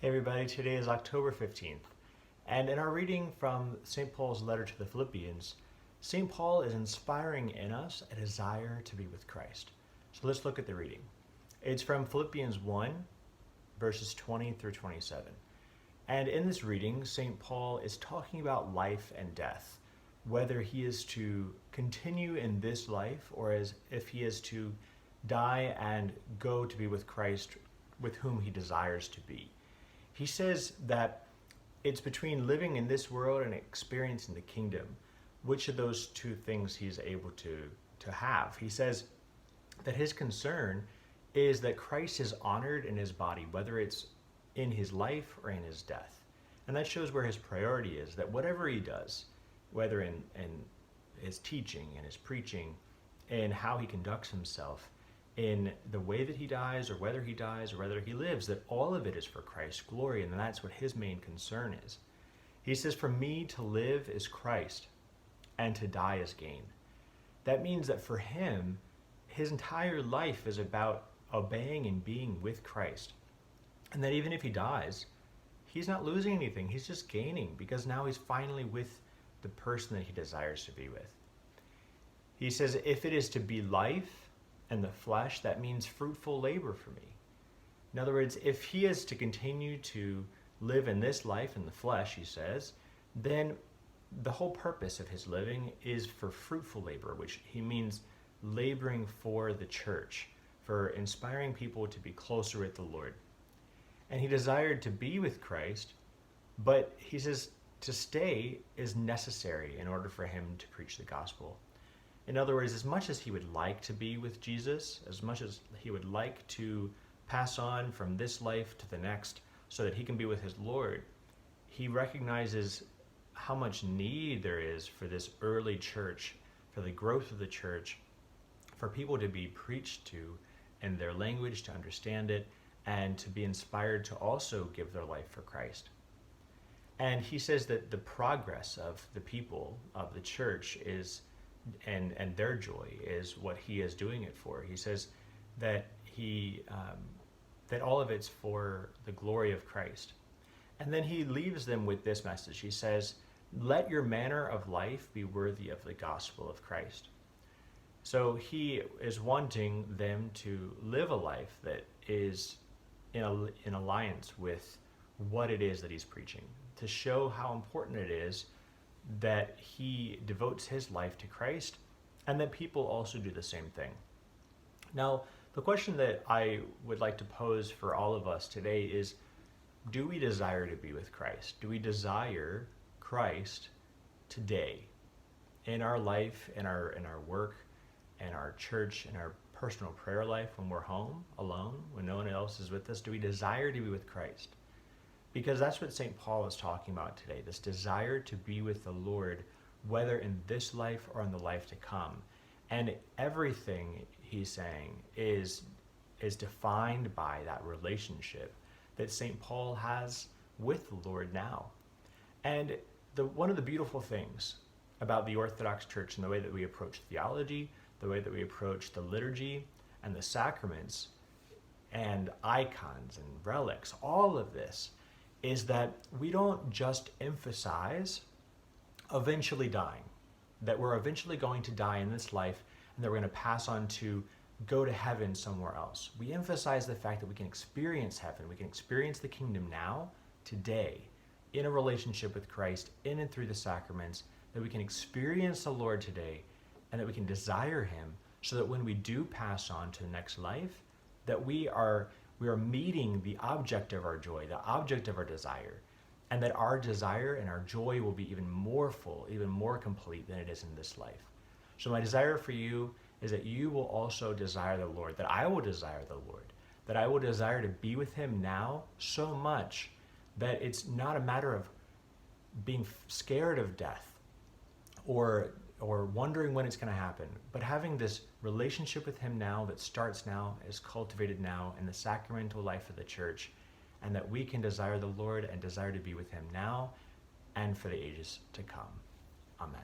Hey everybody, today is October 15th, and in our reading from St. Paul's letter to the Philippians, St. Paul is inspiring in us a desire to be with Christ. So let's look at the reading. It's from Philippians 1, verses 20 through 27. And in this reading, St. Paul is talking about life and death, whether he is to continue in this life or as if he is to die and go to be with Christ, with whom he desires to be. He says that it's between living in this world and experiencing the kingdom, which of those two things he's able to have. He says that his concern is that Christ is honored in his body, whether it's in his life or in his death. And that shows where his priority is, that whatever he does, whether in his teaching and his preaching, and how he conducts himself, in the way that he dies or whether he lives, that all of it is for Christ's glory, and that's what his main concern is. He says, for me to live is Christ, and to die is gain. That means that for him, his entire life is about obeying and being with Christ. And that even if he dies, he's not losing anything, he's just gaining, because now he's finally with the person that he desires to be with. He says, if it is to be life and the flesh, that means fruitful labor for me. In other words, if he is to continue to live in this life in the flesh, he says, then the whole purpose of his living is for fruitful labor, which he means laboring for the church, for inspiring people to be closer with the Lord. And he desired to be with Christ, but he says to stay is necessary in order for him to preach the gospel. In other words, as much as he would like to be with Jesus, as much as he would like to pass on from this life to the next so that he can be with his Lord, he recognizes how much need there is for this early church, for the growth of the church, for people to be preached to in their language, to understand it, and to be inspired to also give their life for Christ. And he says that the progress of the people of the church is and their joy is what he is doing it for. He says that that all of it's for the glory of Christ. And then he leaves them with this message. He says, let your manner of life be worthy of the gospel of Christ. So he is wanting them to live a life that is in alliance with what it is that he's preaching, to show how important it is that he devotes his life to Christ, and that people also do the same thing. Now, the question that I would like to pose for all of us today is, do we desire to be with Christ? Do we desire Christ today in our life, in our work, in our church, in our personal prayer life, when we're home alone, when no one else is with us? Do we desire to be with Christ? Because that's what St. Paul is talking about today, this desire to be with the Lord, whether in this life or in the life to come. And everything he's saying is defined by that relationship that St. Paul has with the Lord now. And one of the beautiful things about the Orthodox Church and the way that we approach theology, the way that we approach the liturgy and the sacraments and icons and relics, all of this, is that we don't just emphasize eventually dying, that we're eventually going to die in this life and that we're going to pass on to go to heaven somewhere else. We emphasize the fact that we can experience heaven, we can experience the kingdom now, today, in a relationship with Christ, in and through the sacraments, that we can experience the Lord today, and that we can desire him, so that when we do pass on to the next life, that we are meeting the object of our joy, the object of our desire, and that our desire and our joy will be even more full, even more complete than it is in this life. So my desire for you is that you will also desire the Lord, that I will desire the Lord, that I will desire to be with him now so much that it's not a matter of being scared of death or wondering when it's going to happen, but having this relationship with him now that starts now, is cultivated now in the sacramental life of the church, and that we can desire the Lord and desire to be with him now and for the ages to come. Amen.